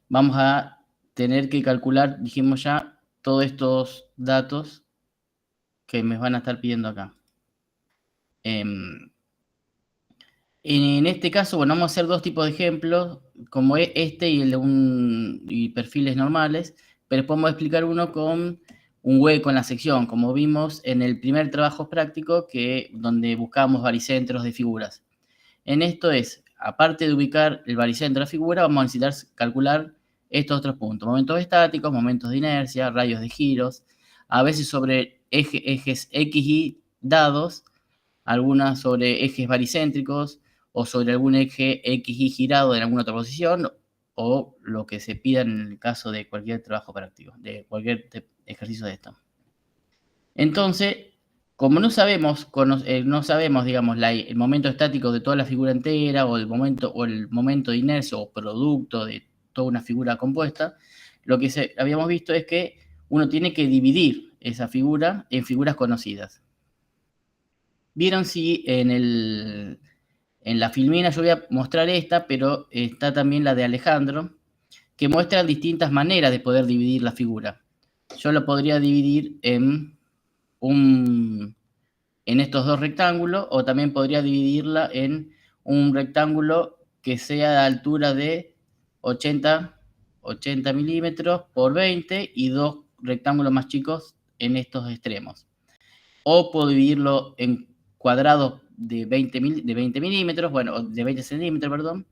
vamos a tener que calcular, dijimos ya, todos estos datos que me van a estar pidiendo acá. En este caso, bueno, vamos a hacer dos tipos de ejemplos, como este y el de y perfiles normales, pero podemos explicar uno con un hueco en la sección, como vimos en el primer trabajo práctico, donde buscábamos baricentros de figuras. En esto aparte de ubicar el baricentro de la figura, vamos a necesitar calcular estos otros puntos: momentos estáticos, momentos de inercia, radios de giros, a veces sobre ejes X y dados, algunas sobre ejes baricéntricos o sobre algún eje XY girado en alguna otra posición, o lo que se pida en el caso de cualquier trabajo práctico, de cualquier ejercicio de esto. Entonces, como no sabemos, digamos, el momento estático de toda la figura entera, o el momento de inercia o producto de toda una figura compuesta, lo que habíamos visto es que uno tiene que dividir esa figura en figuras conocidas. Vieron si en la filmina yo voy a mostrar esta, pero está también la de Alejandro, que muestra distintas maneras de poder dividir la figura. Yo lo podría dividir en estos dos rectángulos, o también podría dividirla en un rectángulo que sea de altura de 80 milímetros por 20 y dos rectángulos más chicos en estos extremos. O puedo dividirlo en cuadrados de 20 milímetros, bueno, de 20 centímetros, perdón,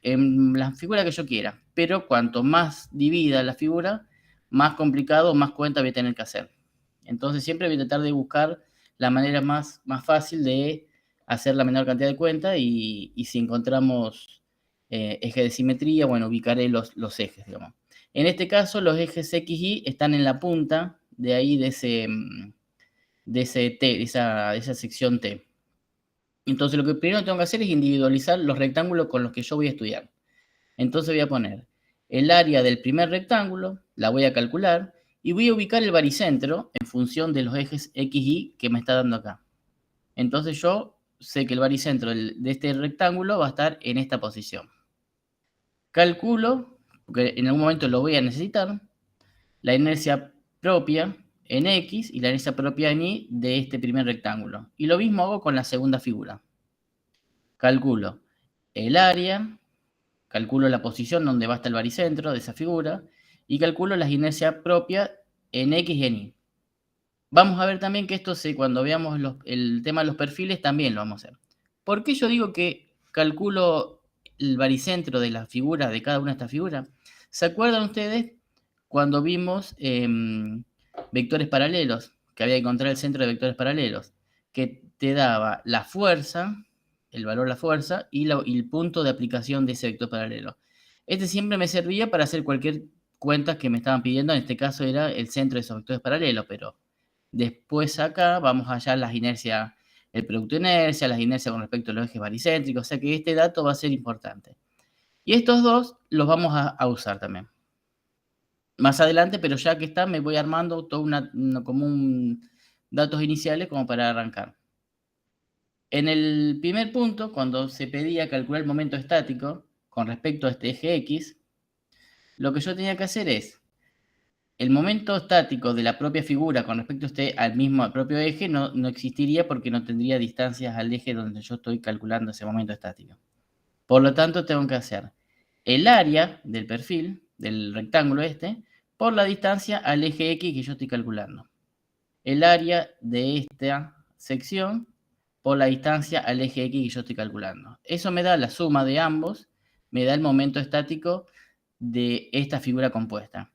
en la figura que yo quiera. Pero cuanto más divida la figura, más complicado, más cuenta voy a tener que hacer. Entonces siempre voy a tratar de buscar la manera más fácil de hacer la menor cantidad de cuentas, y si encontramos ejes de simetría, bueno, ubicaré los ejes, digamos. En este caso, los ejes X y están en la punta de ahí de ese T, de esa sección T. Entonces lo que primero tengo que hacer es individualizar los rectángulos con los que yo voy a estudiar. Entonces voy a poner el área del primer rectángulo, la voy a calcular, y voy a ubicar el baricentro en función de los ejes X y que me está dando acá. Entonces yo sé que el baricentro de este rectángulo va a estar en esta posición. Calculo, porque en algún momento lo voy a necesitar, la inercia propia en X y la inercia propia en Y de este primer rectángulo. Y lo mismo hago con la segunda figura. Calculo el área, calculo la posición donde va a estar el baricentro de esa figura, y calculo las inercias propias en X y en Y. Vamos a ver también que esto, cuando veamos el tema de los perfiles, también lo vamos a hacer. ¿Por qué yo digo que calculo el baricentro de las figuras, de cada una de estas figuras? ¿Se acuerdan ustedes cuando vimos vectores paralelos? Que había que encontrar el centro de vectores paralelos, que te daba la fuerza, el valor de la fuerza, y el punto de aplicación de ese vector paralelo. Este siempre me servía para hacer cualquier cuenta que me estaban pidiendo. En este caso era el centro de esos vectores paralelos, pero después acá vamos allá a las inercias, el producto de inercia, las inercias con respecto a los ejes baricéntricos, o sea que este dato va a ser importante. Y estos dos los vamos a usar también más adelante, pero ya que está, me voy armando todo como datos iniciales como para arrancar. En el primer punto, cuando se pedía calcular el momento estático con respecto a este eje X, lo que yo tenía que hacer es el momento estático de la propia figura con respecto al propio eje no existiría, porque no tendría distancias al eje donde yo estoy calculando ese momento estático. Por lo tanto, tengo que hacer el área del perfil, del rectángulo por la distancia al eje X que yo estoy calculando. El área de esta sección por la distancia al eje X que yo estoy calculando. Eso me da la suma de ambos, me da el momento estático de esta figura compuesta.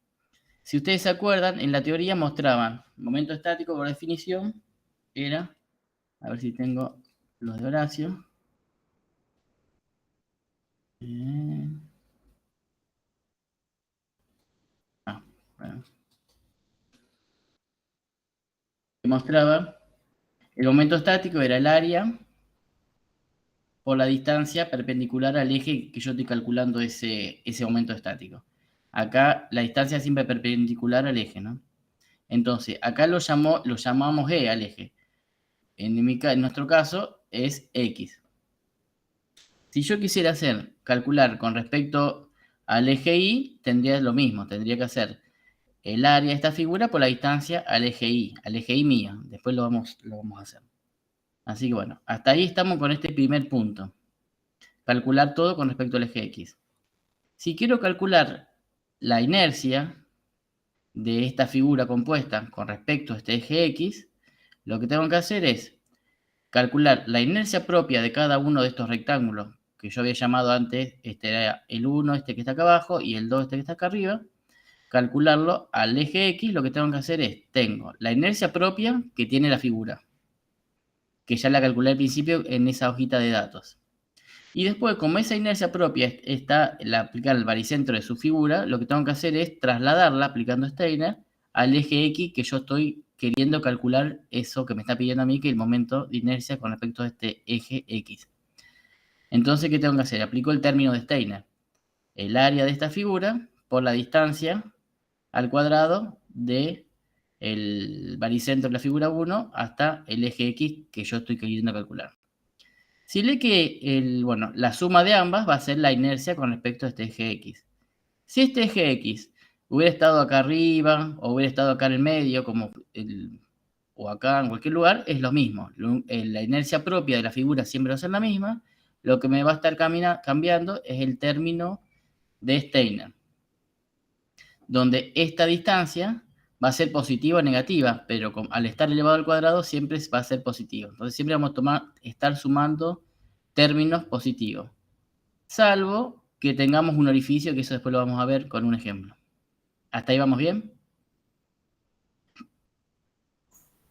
Si ustedes se acuerdan, en la teoría mostraban momento estático por definición era, a ver si tengo los de Horacio. Bueno. Mostraba el momento estático era el área por la distancia perpendicular al eje que yo estoy calculando ese momento estático. Acá la distancia siempre es perpendicular al eje, ¿no? Entonces, acá lo llamamos E al eje. En nuestro caso es X. Si yo quisiera calcular con respecto al eje Y tendría lo mismo, tendría que hacer el área de esta figura por la distancia al eje Y mío. Después lo vamos a hacer. Así que bueno, hasta ahí estamos con este primer punto. Calcular todo con respecto al eje X. Si quiero calcular la inercia de esta figura compuesta con respecto a este eje X, lo que tengo que hacer es calcular la inercia propia de cada uno de estos rectángulos que yo había llamado antes, este era el 1, este que está acá abajo, y el 2, este que está acá arriba. Calcularlo al eje X, lo que tengo que hacer es, tengo la inercia propia que tiene la figura, que ya la calculé al principio en esa hojita de datos. Y después, como esa inercia propia está la aplicada al baricentro de su figura, lo que tengo que hacer es trasladarla, aplicando Steiner, al eje X que yo estoy queriendo calcular eso que me está pidiendo a mí, que es el momento de inercia con respecto a este eje X. Entonces, ¿qué tengo que hacer? Aplico el término de Steiner. El área de esta figura por la distancia al cuadrado de el baricentro de la figura 1 hasta el eje X que yo estoy queriendo calcular. Si lee que la suma de ambas va a ser la inercia con respecto a este eje X. Si este eje X hubiera estado acá arriba o hubiera estado acá en el medio, o acá en cualquier lugar, es lo mismo. La inercia propia de la figura siempre va a ser la misma. Lo que me va a estar cambiando es el término de Steiner, donde esta distancia va a ser positiva o negativa, pero al estar elevado al cuadrado siempre va a ser positivo. Entonces siempre vamos a estar sumando términos positivos, salvo que tengamos un orificio, que eso después lo vamos a ver con un ejemplo. ¿Hasta ahí vamos bien?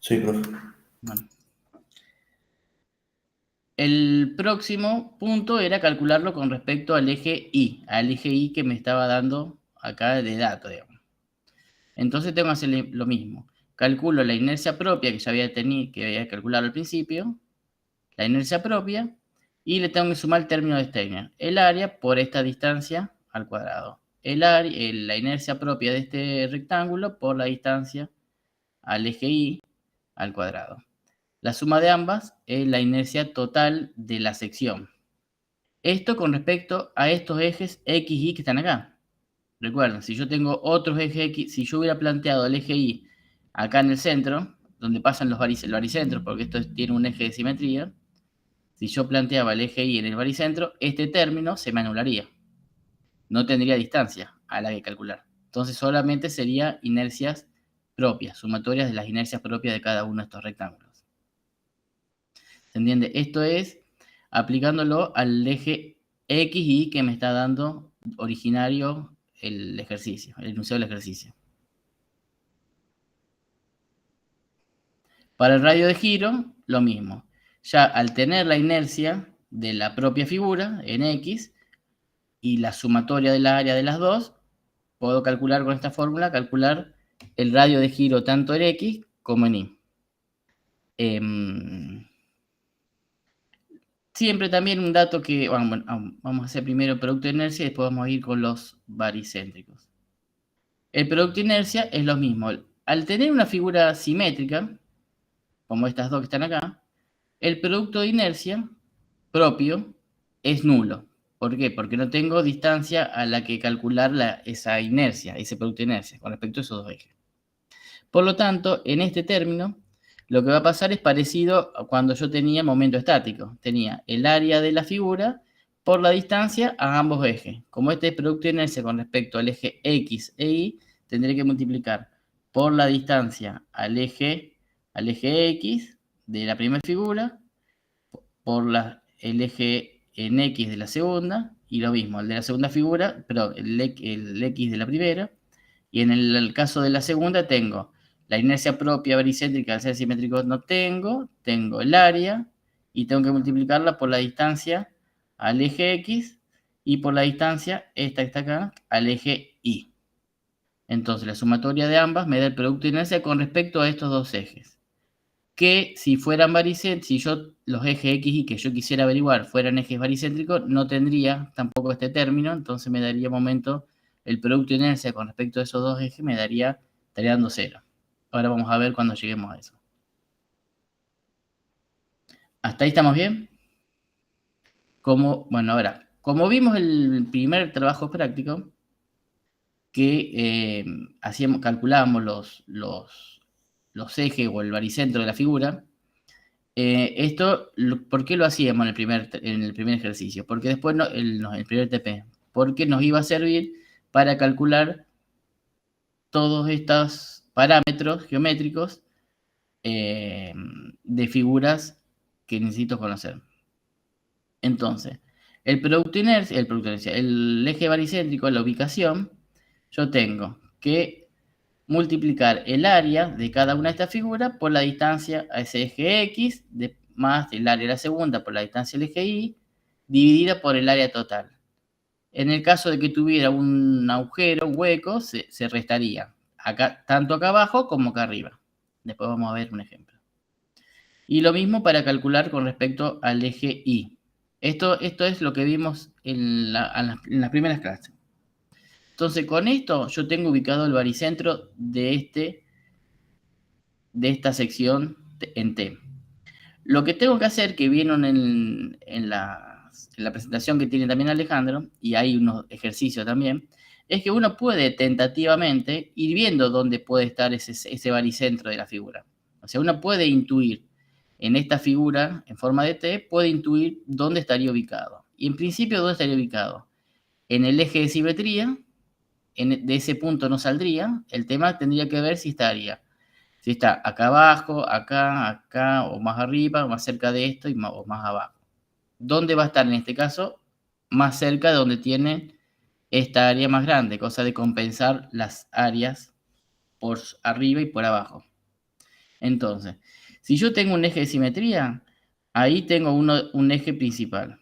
Sí, profe. Bueno. El próximo punto era calcularlo con respecto al eje Y que me estaba dando acá de dato, digamos. Entonces tengo que hacer lo mismo. Calculo la inercia propia que ya había tenido, que había calculado al principio, la inercia propia, y le tengo que sumar el término de Steiner, el área por esta distancia al cuadrado. La inercia propia de este rectángulo por la distancia al eje Y al cuadrado. La suma de ambas es la inercia total de la sección. Esto con respecto a estos ejes X y Y que están acá. Recuerden, si yo tengo otros ejes X, si yo hubiera planteado el eje Y acá en el centro, donde pasan los baricentros, porque esto tiene un eje de simetría, si yo planteaba el eje Y en el baricentro, este término se me anularía. No tendría distancia a la que calcular. Entonces solamente sería inercias propias, sumatorias de las inercias propias de cada uno de estos rectángulos. ¿Se entiende? Esto es aplicándolo al eje X y Y que me está dando originario el ejercicio, el enunciado del ejercicio. Para el radio de giro, lo mismo. Ya al tener la inercia de la propia figura en X y la sumatoria de la área de las dos, puedo calcular con esta fórmula, calcular el radio de giro tanto en X como en Y. Siempre también un dato que, bueno, vamos a hacer primero el producto de inercia y después vamos a ir con los baricéntricos. El producto de inercia es lo mismo. Al tener una figura simétrica, como estas dos que están acá, el producto de inercia propio es nulo. ¿Por qué? Porque no tengo distancia a la que calcular esa inercia, ese producto de inercia, con respecto a esos dos ejes. Por lo tanto, en este término, lo que va a pasar es parecido a cuando yo tenía momento estático. Tenía el área de la figura por la distancia a ambos ejes. Como este es producto de inercia con respecto al eje X e Y, tendré que multiplicar por la distancia al eje X de la primera figura, por el eje en X de la segunda, y lo mismo, el de la segunda figura, perdón, el X de la primera, y en el caso de la segunda tengo la inercia propia baricéntrica, al ser simétrico no tengo el área, y tengo que multiplicarla por la distancia al eje X, y por la distancia, esta que está acá, al eje Y. Entonces la sumatoria de ambas me da el producto de inercia con respecto a estos dos ejes. Que si fueran baricéntricos, si yo los ejes X y que yo quisiera averiguar fueran ejes baricéntricos, no tendría tampoco este término, entonces me daría momento el producto de inercia con respecto a esos dos ejes estaría dando 0. Ahora vamos a ver cuando lleguemos a eso. ¿Hasta ahí estamos bien? Bueno, ahora, como vimos el primer trabajo práctico, que calculábamos los ejes o el baricentro de la figura, ¿por qué lo hacíamos en el primer ejercicio? Porque después, el primer TP, porque nos iba a servir para calcular todos estos parámetros geométricos de figuras que necesito conocer. Entonces, el eje baricéntrico, la ubicación, yo tengo que multiplicar el área de cada una de estas figuras por la distancia a ese eje X, más el área de la segunda por la distancia del eje Y, dividida por el área total. En el caso de que tuviera un agujero, un hueco, se restaría, tanto acá abajo como acá arriba. Después vamos a ver un ejemplo. Y lo mismo para calcular con respecto al eje Y. Esto es lo que vimos en las primeras clases. Entonces, con esto yo tengo ubicado el baricentro de esta sección en T. Lo que tengo que hacer, que vieron en la presentación que tiene también Alejandro, y hay unos ejercicios también, es que uno puede tentativamente ir viendo dónde puede estar ese baricentro de la figura. O sea, uno puede intuir en esta figura en forma de T, puede intuir dónde estaría ubicado. Y en principio, ¿dónde estaría ubicado? En el eje de simetría, de ese punto no saldría, el tema tendría que ver si está acá abajo, acá, o más arriba, o más cerca de esto, o más abajo. ¿Dónde va a estar en este caso? Más cerca de donde tiene esta área más grande, cosa de compensar las áreas por arriba y por abajo. Entonces, si yo tengo un eje de simetría, ahí tengo un eje principal.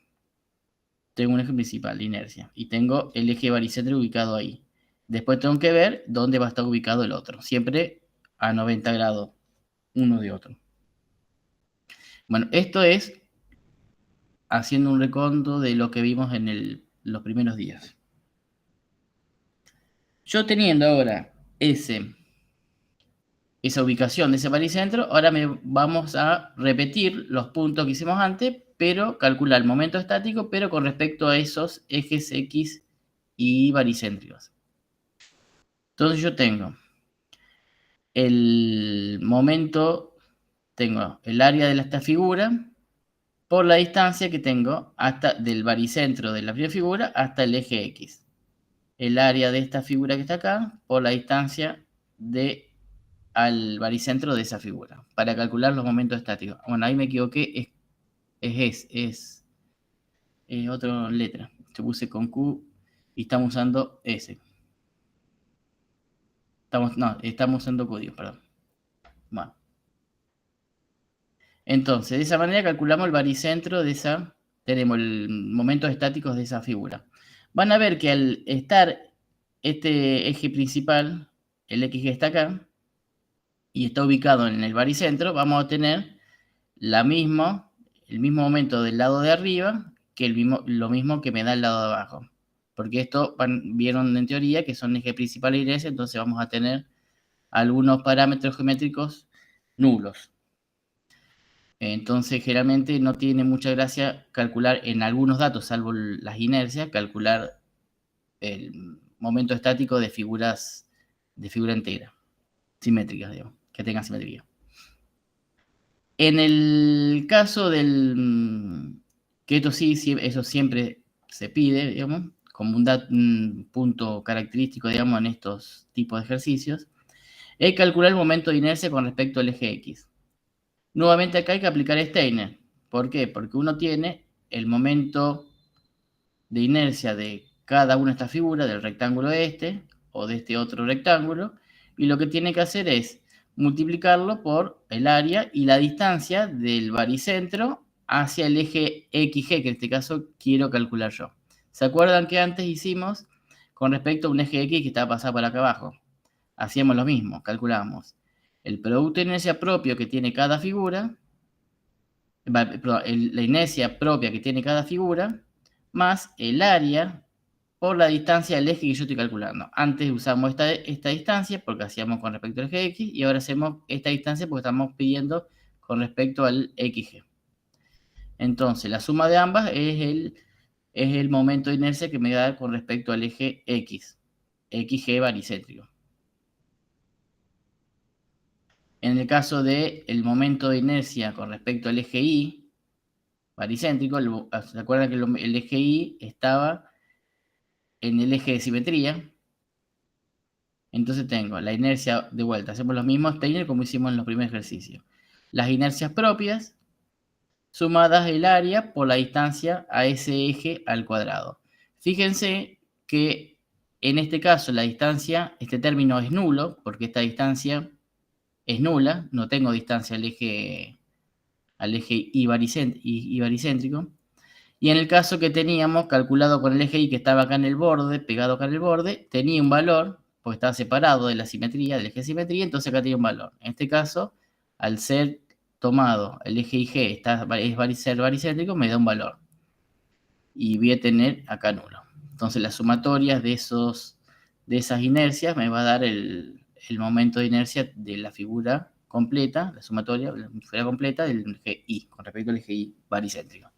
Tengo un eje principal de inercia y tengo el eje baricéntrico ubicado ahí. Después tengo que ver dónde va a estar ubicado el otro, siempre a 90 grados uno de otro. Bueno, esto es haciendo un recuento de lo que vimos en los primeros días. Yo teniendo ahora esa ubicación de ese baricentro, ahora vamos a repetir los puntos que hicimos antes, pero calcular el momento estático, pero con respecto a esos ejes X y baricéntricos. Entonces yo tengo el momento, tengo el área de esta figura por la distancia que tengo del baricentro de la primera figura hasta el eje X. El área de esta figura que está acá por la distancia al baricentro de esa figura, para calcular los momentos estáticos. Bueno, ahí me equivoqué, es otra letra. Yo puse con Q y estamos usando S. Estamos usando código, perdón. Bueno. Entonces, de esa manera calculamos el baricentro tenemos el momentos estáticos de esa figura. Van a ver que al estar este eje principal, el X que está acá, y está ubicado en el baricentro, vamos a tener el mismo momento del lado de arriba que lo mismo que me da el lado de abajo. Porque esto vieron en teoría que son ejes principales y inercia, entonces vamos a tener algunos parámetros geométricos nulos. Entonces, generalmente no tiene mucha gracia calcular en algunos datos, salvo las inercias, calcular el momento estático de figura entera, simétricas, digamos, que tengan simetría. En el caso que eso siempre se pide, digamos, como un punto característico, digamos, en estos tipos de ejercicios, es calcular el momento de inercia con respecto al eje X. Nuevamente acá hay que aplicar Steiner. ¿Por qué? Porque uno tiene el momento de inercia de cada una de estas figuras, del rectángulo o de este otro rectángulo, y lo que tiene que hacer es multiplicarlo por el área y la distancia del baricentro hacia el eje XG, que en este caso quiero calcular yo. ¿Se acuerdan que antes hicimos con respecto a un eje X que estaba pasado por acá abajo? Hacíamos lo mismo, calculamos el producto de inercia propio que tiene cada figura, la inercia propia que tiene cada figura, más el área por la distancia del eje que yo estoy calculando. Antes usamos esta distancia porque hacíamos con respecto al eje X y ahora hacemos esta distancia porque estamos pidiendo con respecto al XG. Entonces, la suma de ambas es es el momento de inercia que me va a dar con respecto al eje X, XG baricéntrico. En el caso del momento de inercia con respecto al eje Y baricéntrico, ¿se acuerdan que el eje Y estaba en el eje de simetría? Entonces tengo la inercia de vuelta. Hacemos los mismos Steiner como hicimos en los primeros ejercicios. Las inercias propias sumadas el área por la distancia a ese eje al cuadrado. Fíjense que en este caso la distancia, este término es nulo, porque esta distancia es nula, no tengo distancia al eje Y baricéntrico. Y en el caso que teníamos calculado con el eje Y que estaba acá en el borde, pegado acá en el borde, tenía un valor, porque estaba separado de la simetría, del eje de simetría, entonces acá tiene un valor. En este caso, al ser tomado el eje IG es ser baricéntrico, me da un valor. Y voy a tener acá nulo. Entonces las sumatorias de esas inercias me va a dar el momento de inercia de la figura completa, la sumatoria, la figura completa del eje Y, con respecto al eje Y baricéntrico.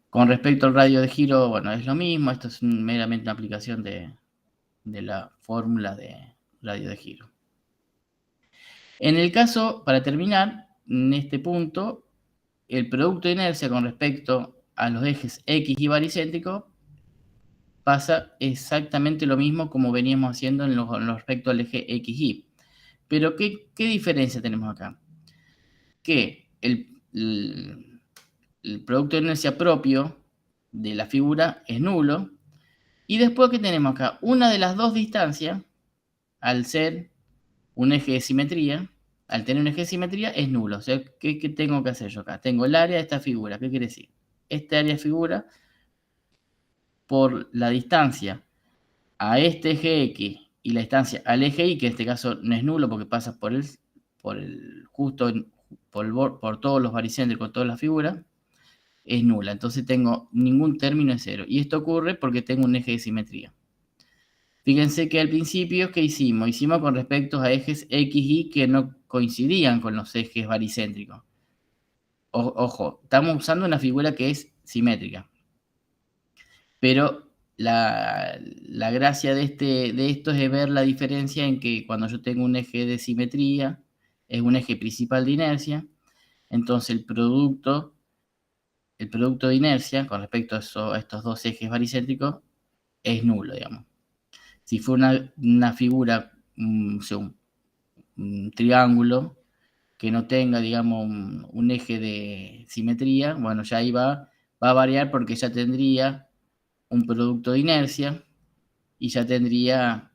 Con respecto al radio de giro, bueno, es lo mismo, esto es meramente una aplicación de la fórmula de radio de giro. En el caso, para terminar, en este punto, el producto de inercia con respecto a los ejes X y baricéntrico pasa exactamente lo mismo como veníamos haciendo en lo respecto al eje XY. Pero, ¿qué diferencia tenemos acá? Que el producto de inercia propio de la figura es nulo. Y después, ¿qué tenemos acá? Una de las dos distancias, al ser un eje de simetría, al tener un eje de simetría, es nulo. O sea, ¿qué tengo que hacer yo acá? Tengo el área de esta figura. ¿Qué quiere decir? Este área de figura por la distancia a este eje X y la distancia al eje Y, que en este caso no es nulo porque pasa por todos los baricéntricos, todas las figuras, es nula. Entonces tengo ningún término de cero. Y esto ocurre porque tengo un eje de simetría. Fíjense que al principio, ¿qué hicimos? Hicimos con respecto a ejes X y que no coincidían con los ejes baricéntricos. Ojo, estamos usando una figura que es simétrica. Pero la gracia de esto es ver la diferencia en que cuando yo tengo un eje de simetría, es un eje principal de inercia, entonces el producto de inercia con respecto a estos dos ejes baricéntricos es nulo, digamos. Si fue una figura, un triángulo que no tenga, digamos, un eje de simetría, bueno, ya ahí va a variar porque ya tendría un producto de inercia y ya tendría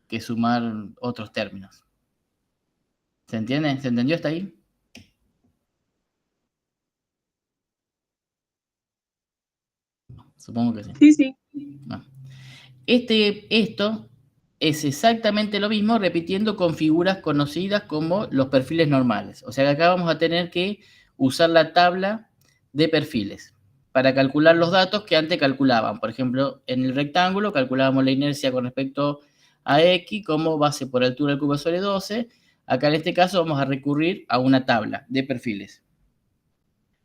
que sumar otros términos. ¿Se entiende? ¿Se entendió hasta ahí? Supongo que sí. Sí, sí. No. Esto es exactamente lo mismo repitiendo con figuras conocidas como los perfiles normales. O sea que acá vamos a tener que usar la tabla de perfiles para calcular los datos que antes calculaban. Por ejemplo, en el rectángulo calculábamos la inercia con respecto a X como base por altura del cubo sobre 12. Acá en este caso vamos a recurrir a una tabla de perfiles.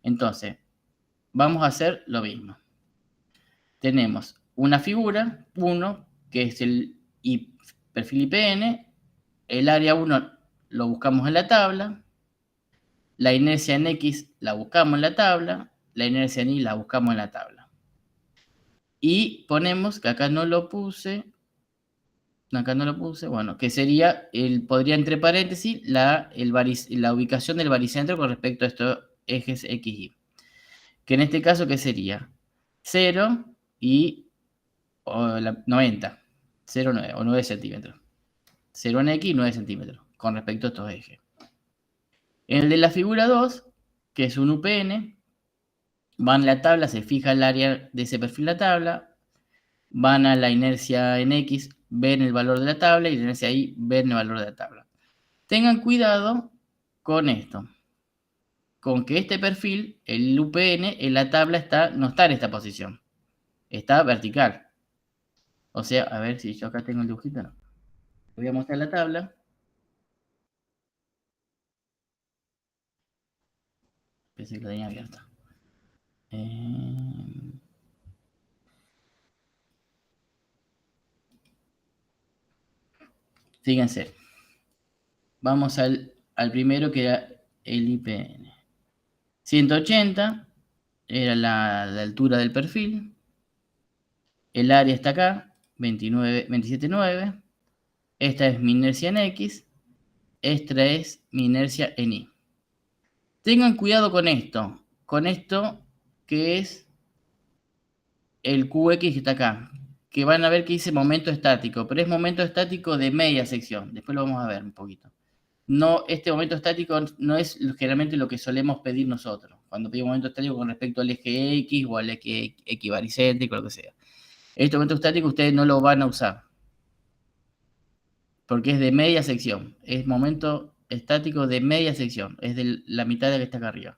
Entonces, vamos a hacer lo mismo. Tenemos una figura, 1, que es el perfil IPN, el área 1 lo buscamos en la tabla, la inercia en X la buscamos en la tabla, la inercia en Y la buscamos en la tabla. Y ponemos, que acá no lo puse, bueno, que sería, podría entre paréntesis, la ubicación del baricentro con respecto a estos ejes X, Y. Que en este caso, ¿qué sería? 0 y 90, 0,9 o 9 centímetros. 0 en X y 9 centímetros con respecto a estos ejes. En el de la figura 2, que es un UPN, van a la tabla, se fija el área de ese perfil de la tabla, van a la inercia en X, ven el valor de la tabla y la inercia Y, ven el valor de la tabla. Tengan cuidado con esto, con que este perfil, el UPN, en la tabla no está en esta posición, está vertical. O sea, a ver si yo acá tengo el dibujito, no. Voy a mostrar la tabla. Pensé que la tenía abierta. Fíjense. Vamos al primero que era el IPN. 180 era la altura del perfil. El área está acá, 27,9. Esta es mi inercia en X. Esta es mi inercia en Y. Tengan cuidado con esto que es el QX que está acá, que van a ver que dice momento estático, pero es momento estático de media sección. Después lo vamos a ver un poquito. No, este momento estático no es generalmente lo que solemos pedir nosotros, cuando pedimos momento estático con respecto al eje X o al eje equivaricéntrico, lo que sea. Este momento estático ustedes no lo van a usar, porque es de media sección, es momento estático de media sección, es de la mitad de la que está acá arriba,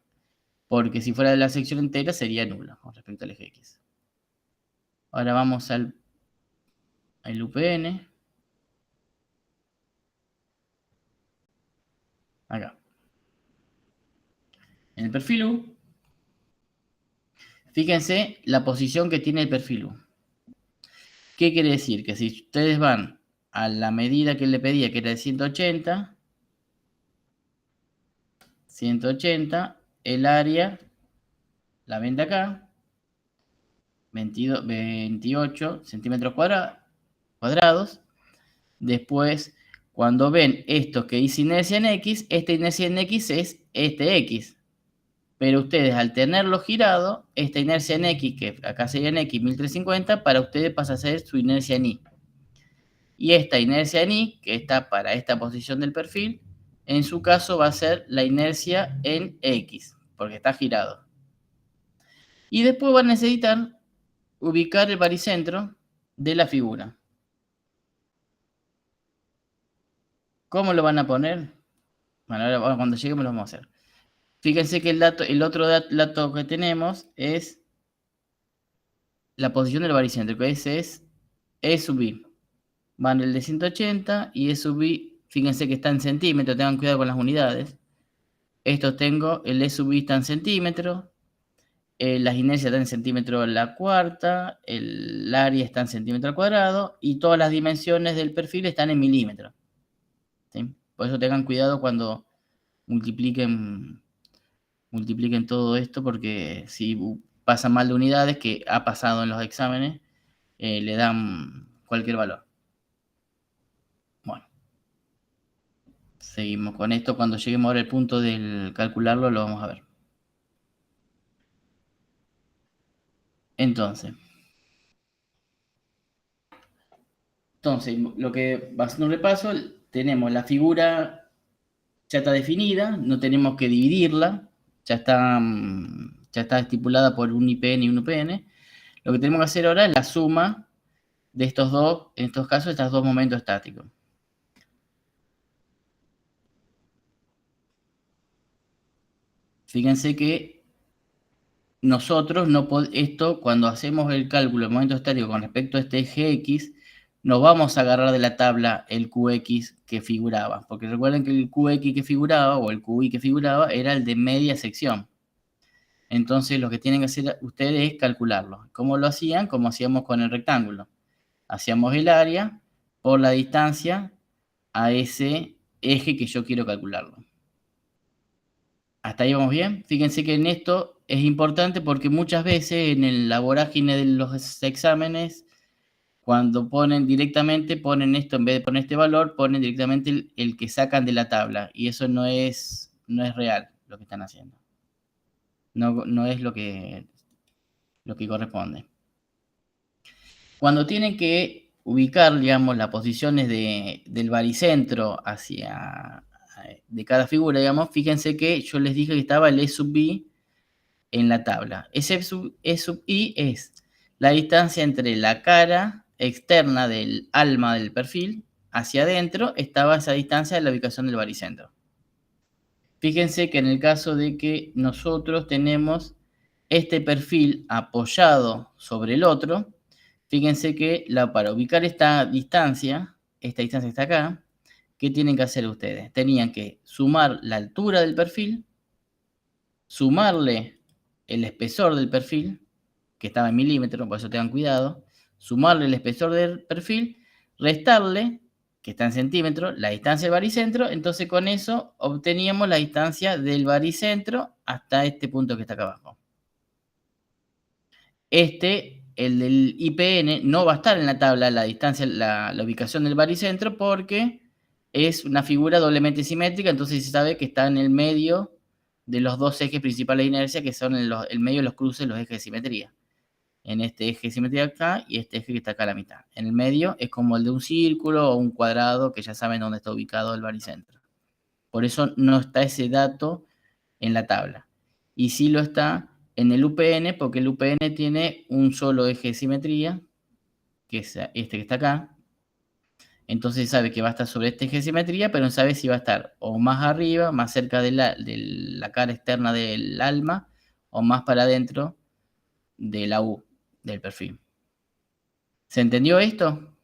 porque si fuera de la sección entera sería nulo con respecto al eje X. Ahora vamos al UPN, acá. En el perfil U, fíjense la posición que tiene el perfil U. ¿Qué quiere decir? Que si ustedes van a la medida que le pedía, que era de 180, el área, la ven de acá, 28 centímetros cuadrados. Después, cuando ven esto que dice inercia en X, esta inercia en X es este X. Pero ustedes, al tenerlo girado, esta inercia en X, que acá sería en X 1350, para ustedes pasa a ser su inercia en Y. Y esta inercia en Y, que está para esta posición del perfil, en su caso va a ser la inercia en X, porque está girado. Y después van a necesitar ubicar el baricentro de la figura. ¿Cómo lo van a poner? Bueno, ahora cuando lleguemos lo vamos a hacer. Fíjense que el otro dato que tenemos es la posición del baricentro, que ese es E sub I. Van el de 180 y E sub I, fíjense que está en centímetros, tengan cuidado con las unidades. Esto tengo, el E sub I está en centímetros, las inercias están en centímetros a la cuarta, el área está en centímetro al cuadrado y todas las dimensiones del perfil están en milímetros. ¿Sí? Por eso tengan cuidado cuando multipliquen todo esto, porque si pasan mal de unidades, que ha pasado en los exámenes, le dan cualquier valor. Bueno, seguimos con esto. Cuando lleguemos ahora al punto del calcularlo, lo vamos a ver. Entonces, lo que va haciendo un repaso, tenemos la figura ya está definida, no tenemos que dividirla, ya está estipulada por un IPN y un UPN. Lo que tenemos que hacer ahora es la suma de estos dos, en estos casos, estos dos momentos estáticos. Fíjense que nosotros, esto cuando hacemos el cálculo del momento estático con respecto a este eje X, nos vamos a agarrar de la tabla el QX que figuraba, porque recuerden que el QX que figuraba, o el QI que figuraba, era el de media sección. Entonces lo que tienen que hacer ustedes es calcularlo. ¿Cómo lo hacían? Como hacíamos con el rectángulo. Hacíamos el área por la distancia a ese eje que yo quiero calcularlo. ¿Hasta ahí vamos bien? Fíjense que en esto es importante porque muchas veces en la vorágine de los exámenes, cuando ponen esto, en vez de poner este valor, ponen directamente el que sacan de la tabla. Y eso no es real lo que están haciendo. No es lo que corresponde. Cuando tienen que ubicar, digamos, las posiciones del baricentro de cada figura, digamos, fíjense que yo les dije que estaba el E sub I en la tabla. Ese E sub I es la distancia entre la cara externa del alma del perfil hacia adentro, estaba esa distancia de la ubicación del baricentro. Fíjense que en el caso de que nosotros tenemos este perfil apoyado sobre el otro, fíjense que para ubicar esta distancia está acá, ¿qué tienen que hacer ustedes? Tenían que sumar la altura del perfil, sumarle el espesor del perfil, que estaba en milímetros, por eso tengan cuidado, sumarle el espesor del perfil, restarle, que está en centímetros, la distancia del baricentro, entonces con eso obteníamos la distancia del baricentro hasta este punto que está acá abajo. El del IPN, no va a estar en la tabla la distancia, la ubicación del baricentro, porque es una figura doblemente simétrica, entonces se sabe que está en el medio de los dos ejes principales de inercia, que son el medio de los cruces, los ejes de simetría. En este eje de simetría acá y este eje que está acá a la mitad. En el medio es como el de un círculo o un cuadrado, que ya saben dónde está ubicado el baricentro. Por eso no está ese dato en la tabla. Y sí lo está en el UPN, porque el UPN tiene un solo eje de simetría, que es este que está acá. Entonces sabe que va a estar sobre este eje de simetría, pero no sabe si va a estar o más arriba, más cerca de la cara externa del alma, o más para adentro de la U del perfil. ¿Se entendió esto?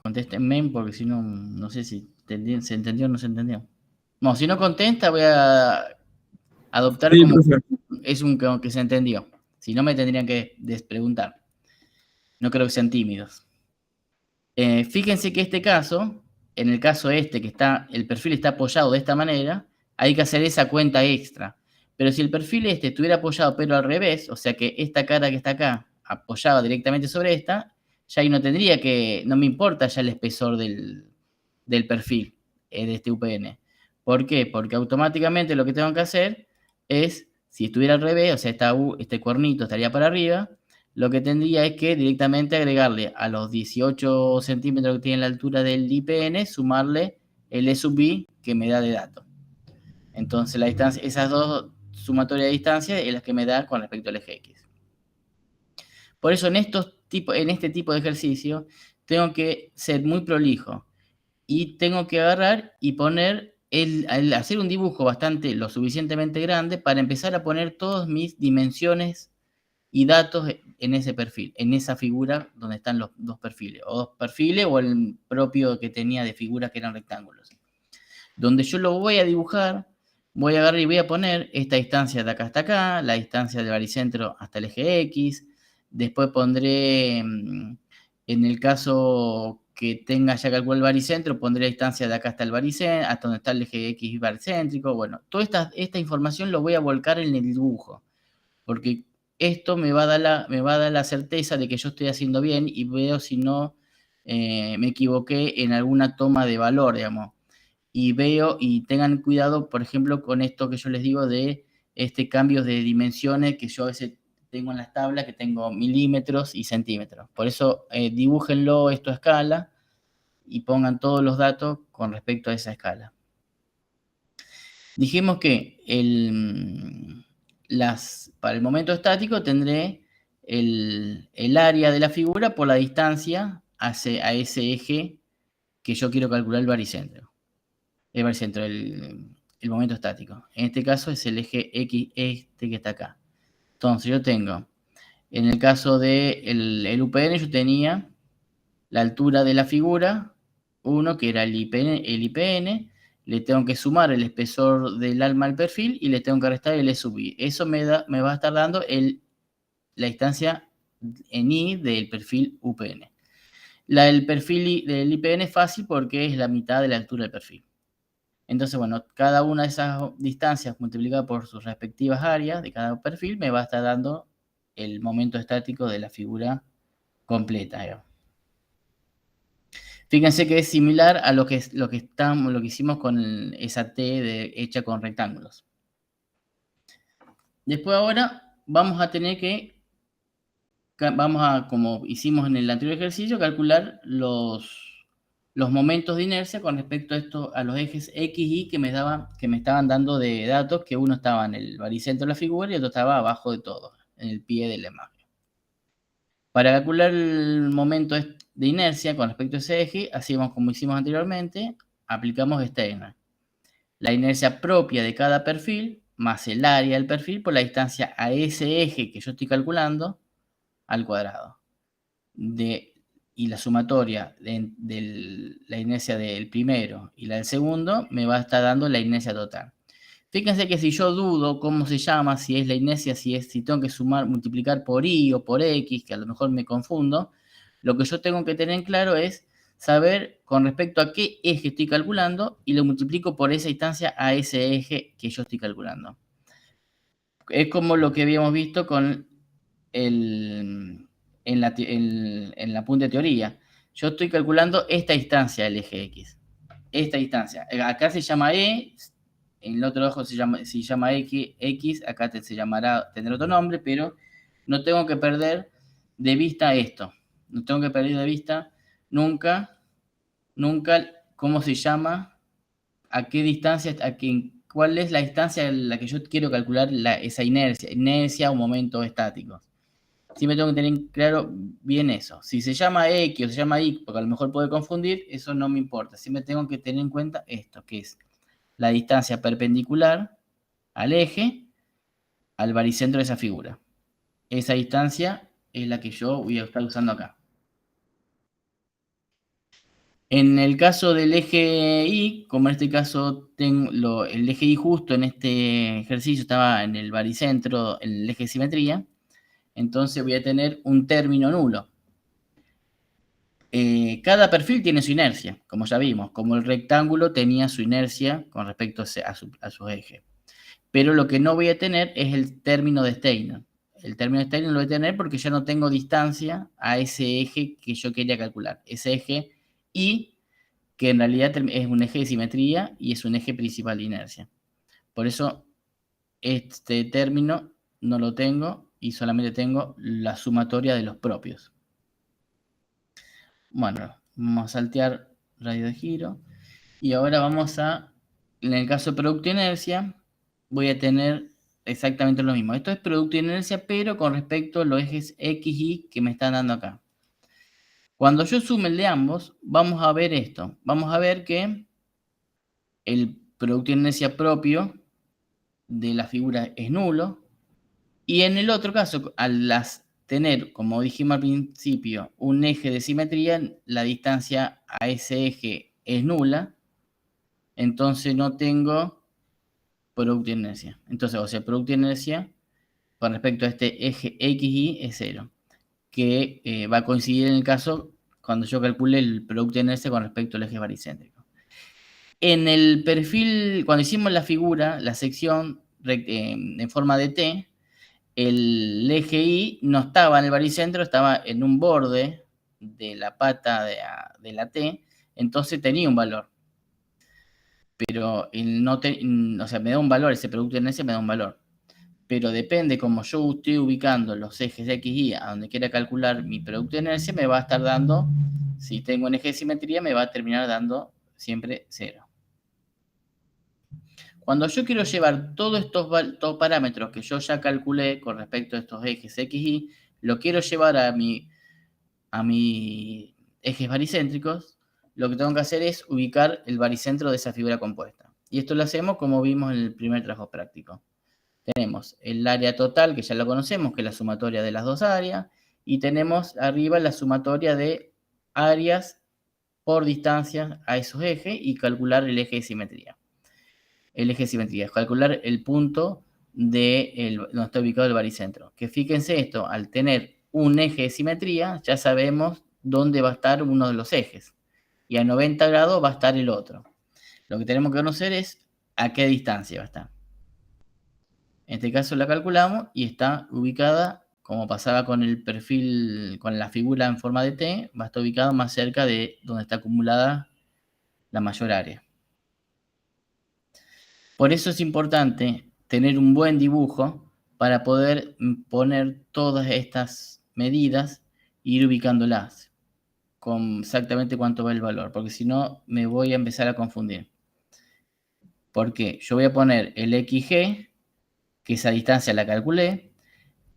Contéstenme porque si no, no sé si se entendió o no se entendió. No, si no contesta voy a adoptar Sí, como profe. es un que se entendió. Si no me tendrían que despreguntar. No creo que sean tímidos. Fíjense que este caso, en el caso este que está, el perfil está apoyado de esta manera, hay que hacer esa cuenta extra. Pero si el perfil este estuviera apoyado pero al revés, o sea que esta cara que está acá apoyaba directamente sobre esta, ya ahí no tendría que, no me importa ya el espesor del perfil de este UPN. ¿Por qué? Porque automáticamente lo que tengo que hacer es, si estuviera al revés, o sea, este cuernito estaría para arriba, lo que tendría es que directamente agregarle a los 18 centímetros que tiene la altura del IPN, sumarle el E sub B que me da de dato. Entonces, la distancia, esas dos sumatorias de distancia es las que me da con respecto al eje X. Por eso en este tipo de ejercicio tengo que ser muy prolijo y tengo que agarrar y poner, hacer un dibujo lo suficientemente grande para empezar a poner todas mis dimensiones y datos en ese perfil, en esa figura donde están los dos perfiles, o dos perfiles o el propio que tenía de figuras que eran rectángulos. Donde yo lo voy a dibujar, voy a agarrar y voy a poner esta distancia de acá hasta acá, la distancia del baricentro hasta el eje X, después pondré, en el caso que tenga ya calculado el baricentro, pondré la distancia de acá hasta el baricentro, hasta donde está el eje X baricéntrico. Bueno, toda esta información lo voy a volcar en el dibujo, porque esto me va a dar la certeza de que yo estoy haciendo bien y veo si no me equivoqué en alguna toma de valor, digamos. Y veo y tengan cuidado, por ejemplo, con esto que yo les digo de cambios de dimensiones que yo a veces tengo en las tablas, que tengo milímetros y centímetros. Por eso dibújenlo esto a escala y pongan todos los datos con respecto a esa escala. Dijimos que para el momento estático tendré el área de la figura por la distancia a ese eje que yo quiero calcular el baricentro. El baricentro, el momento estático. En este caso es el eje X, que está acá. Entonces yo tengo, en el caso del UPN, yo tenía la altura de la figura, 1, que era el IPN, le tengo que sumar el espesor del alma al perfil y le tengo que restar el E sub I. Eso me va a estar dando la distancia en I del perfil UPN. El perfil del IPN es fácil porque es la mitad de la altura del perfil. Entonces, bueno, cada una de esas distancias multiplicada por sus respectivas áreas de cada perfil me va a estar dando el momento estático de la figura completa. Fíjense que es similar a lo que hicimos con esa T hecha con rectángulos. Después ahora vamos a tener que, como hicimos en el anterior ejercicio, calcular los momentos de inercia con respecto a los ejes X y que me estaban dando de datos, que uno estaba en el baricentro de la figura y otro estaba abajo de todo, en el pie de la imagen. Para calcular el momento de inercia con respecto a ese eje, hacíamos como hicimos anteriormente, aplicamos Steiner. La inercia propia de cada perfil más el área del perfil por la distancia a ese eje que yo estoy calculando al cuadrado. Y la sumatoria de la inercia del primero y la del segundo me va a estar dando la inercia total. Fíjense que si yo dudo cómo se llama, si es la inercia, si tengo que sumar, multiplicar por y o por x, que a lo mejor me confundo, lo que yo tengo que tener en claro es saber con respecto a qué eje estoy calculando y lo multiplico por esa instancia a ese eje que yo estoy calculando. Es como lo que habíamos visto con en la punta de teoría. Yo estoy calculando esta distancia del eje X. Esta distancia. Acá se llama E, en el otro ojo se llama X, acá se llamará, tendrá otro nombre, pero no tengo que perder de vista esto. No tengo que perder de vista nunca cómo se llama, a qué distancia, cuál es la distancia en la que yo quiero calcular esa inercia o momento estático. Siempre tengo que tener claro bien eso. Si se llama X o se llama Y, porque a lo mejor puede confundir, eso no me importa. Siempre tengo que tener en cuenta esto, que es la distancia perpendicular al eje, al baricentro de esa figura. Esa distancia es la que yo voy a estar usando acá. En el caso del eje Y, como en este caso tengo el eje Y justo en este ejercicio estaba en el baricentro, en el eje de simetría, entonces voy a tener un término nulo. Cada perfil tiene su inercia, como ya vimos, como el rectángulo tenía su inercia con respecto a su eje. Pero lo que no voy a tener es el término de Steiner. El término de Steiner lo voy a tener porque ya no tengo distancia a ese eje que yo quería calcular. Ese eje Y, que en realidad es un eje de simetría y es un eje principal de inercia. Por eso este término no lo tengo y solamente tengo la sumatoria de los propios. Bueno, vamos a saltear radio de giro. Y ahora vamos en el caso de producto de inercia, voy a tener exactamente lo mismo. Esto es producto de inercia, pero con respecto a los ejes X y Y que me están dando acá. Cuando yo sume el de ambos, vamos a ver esto. Vamos a ver que el producto de inercia propio de la figura es nulo. Y en el otro caso, al tener, como dijimos al principio, un eje de simetría, la distancia a ese eje es nula. Entonces no tengo producto de inercia. Entonces, o sea, producto de inercia con respecto a este eje XY es 0, que va a coincidir en el caso cuando yo calcule el producto de inercia con respecto al eje baricéntrico. En el perfil, cuando hicimos la figura, la sección en forma de T, el eje Y no estaba en el baricentro, estaba en un borde de la pata de la T, entonces tenía un valor. Pero o sea, me da un valor, ese producto de inercia me da un valor. Pero depende como yo estoy ubicando los ejes X y Y a donde quiera calcular mi producto de inercia, me va a estar dando, si tengo un eje de simetría, me va a terminar dando siempre 0. Cuando yo quiero llevar todos estos parámetros que yo ya calculé con respecto a estos ejes X y Y, lo quiero llevar a mis ejes baricéntricos, lo que tengo que hacer es ubicar el baricentro de esa figura compuesta. Y esto lo hacemos como vimos en el primer trabajo práctico. Tenemos el área total, que ya lo conocemos, que es la sumatoria de las dos áreas, y tenemos arriba la sumatoria de áreas por distancia a esos ejes y calcular el eje de simetría. El eje de simetría es calcular el punto donde está ubicado el baricentro. Que fíjense esto, al tener un eje de simetría, ya sabemos dónde va a estar uno de los ejes. Y a 90 grados va a estar el otro. Lo que tenemos que conocer es a qué distancia va a estar. En este caso la calculamos y está ubicada, como pasaba con el perfil, con la figura en forma de T, va a estar ubicado más cerca de donde está acumulada la mayor área. Por eso es importante tener un buen dibujo para poder poner todas estas medidas e ir ubicándolas con exactamente cuánto va el valor, porque si no me voy a empezar a confundir. Porque yo voy a poner el XG, que esa distancia la calculé.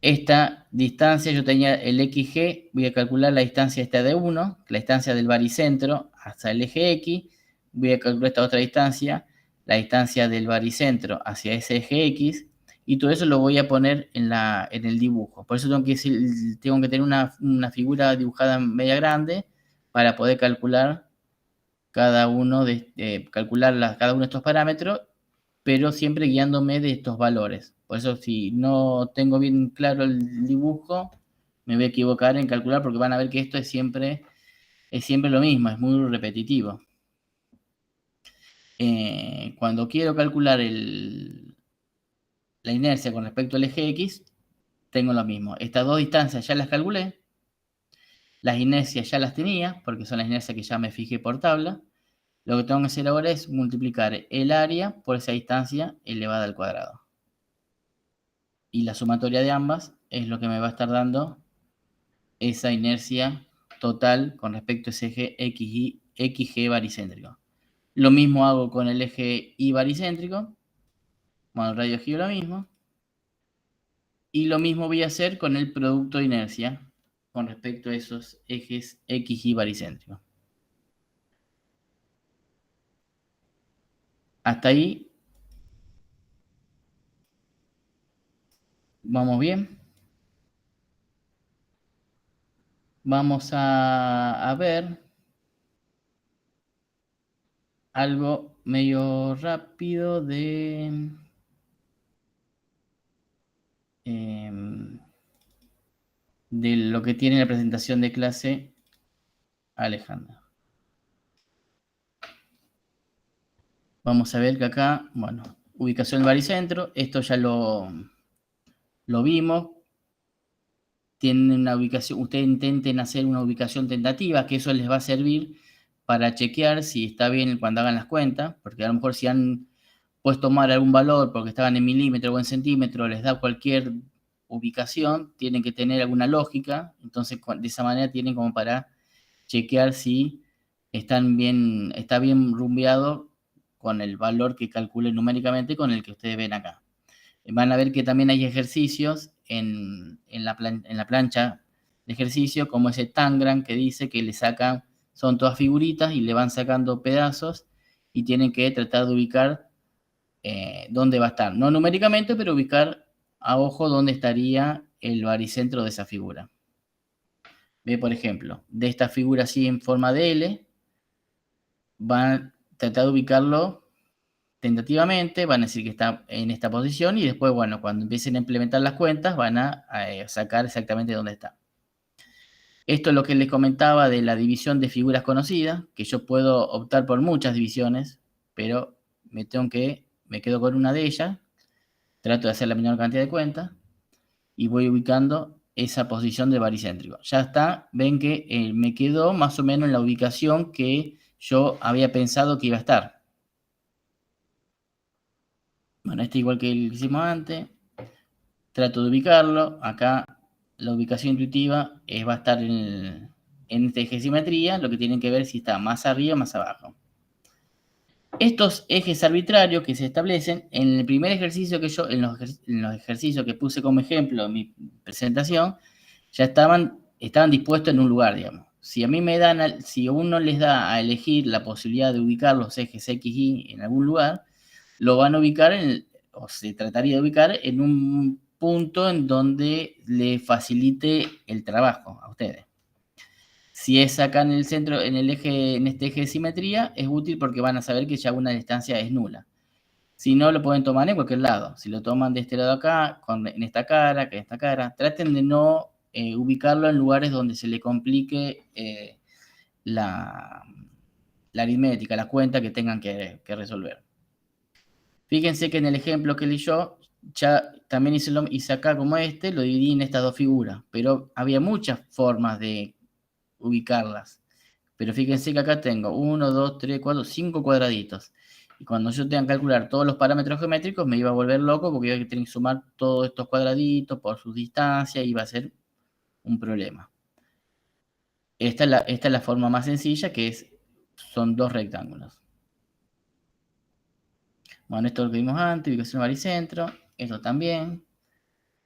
Esta distancia, yo tenía el XG, voy a calcular la distancia esta de 1, la distancia del baricentro hasta el eje X, voy a calcular esta otra distancia, la distancia del baricentro hacia ese eje X, y todo eso lo voy a poner en el dibujo. Por eso tengo que tener una figura dibujada en media grande para poder calcular cada uno de estos parámetros pero siempre guiándome de estos valores. Por eso, si no tengo bien claro el dibujo, me voy a equivocar en calcular, porque van a ver que esto es siempre lo mismo, es muy repetitivo. Cuando quiero calcular la inercia con respecto al eje X, tengo lo mismo. Estas dos distancias ya las calculé, las inercias ya las tenía, porque son las inercias que ya me fijé por tabla. Lo que tengo que hacer ahora es multiplicar el área por esa distancia elevada al cuadrado. Y la sumatoria de ambas es lo que me va a estar dando esa inercia total con respecto a ese eje XG baricéntrico. Lo mismo hago con el eje Y baricéntrico. Bueno, el radio giro lo mismo. Y lo mismo voy a hacer con el producto de inercia con respecto a esos ejes X y baricéntricos. Hasta ahí vamos bien. Vamos a ver algo medio rápido de lo que tiene la presentación de clase Alejandra. Vamos a ver que acá, bueno, ubicación del baricentro, esto ya lo vimos. Tienen una ubicación, ustedes intenten hacer una ubicación tentativa, que eso les va a servir para chequear si está bien cuando hagan las cuentas, porque a lo mejor si han puesto mal algún valor porque estaban en milímetro o en centímetro, les da cualquier ubicación, tienen que tener alguna lógica, entonces de esa manera tienen como para chequear si está bien rumbeado con el valor que calculen numéricamente con el que ustedes ven acá. Van a ver que también hay ejercicios en la plancha de ejercicio, como ese Tangram que dice que le sacan, son todas figuritas y le van sacando pedazos y tienen que tratar de ubicar dónde va a estar. No numéricamente, pero ubicar a ojo dónde estaría el baricentro de esa figura. Ve, por ejemplo, de esta figura así en forma de L, van a tratar de ubicarlo tentativamente, van a decir que está en esta posición y después, bueno, cuando empiecen a implementar las cuentas, van a sacar exactamente dónde está. Esto es lo que les comentaba de la división de figuras conocidas, que yo puedo optar por muchas divisiones, pero me quedo con una de ellas, trato de hacer la menor cantidad de cuentas y voy ubicando esa posición del baricéntrico. Ya está, ven que me quedó más o menos en la ubicación que yo había pensado que iba a estar. Bueno, este igual que el que hicimos antes. Trato de ubicarlo. Acá la ubicación intuitiva va a estar en esta eje de simetría, lo que tienen que ver si está más arriba o más abajo. Estos ejes arbitrarios que se establecen, en el primer ejercicio que yo, en los ejercicios que puse como ejemplo en mi presentación, ya estaban dispuestos en un lugar, digamos. Si a mí si uno les da a elegir la posibilidad de ubicar los ejes X, Y en algún lugar, lo van a ubicar o se trataría de ubicar en un punto en donde le facilite el trabajo a ustedes. Si es acá en el centro, en este eje de simetría, es útil porque van a saber que ya una distancia es nula. Si no, lo pueden tomar en cualquier lado. Si lo toman de este lado acá, en esta cara, que en esta cara, traten de no ubicarlo en lugares donde se le complique la aritmética, la cuenta que tengan que resolver. Fíjense que en el ejemplo que leí yo, ya también hice acá como lo dividí en estas dos figuras, pero había muchas formas de ubicarlas. Pero fíjense que acá tengo 1, 2, 3, 4, 5 cuadraditos. Y cuando yo tenga que calcular todos los parámetros geométricos, me iba a volver loco porque iba a tener que sumar todos estos cuadraditos por sus distancias y iba a ser un problema. Esta es la forma más sencilla, son dos rectángulos. Bueno, esto lo que vimos antes, ubicación baricentro, esto también.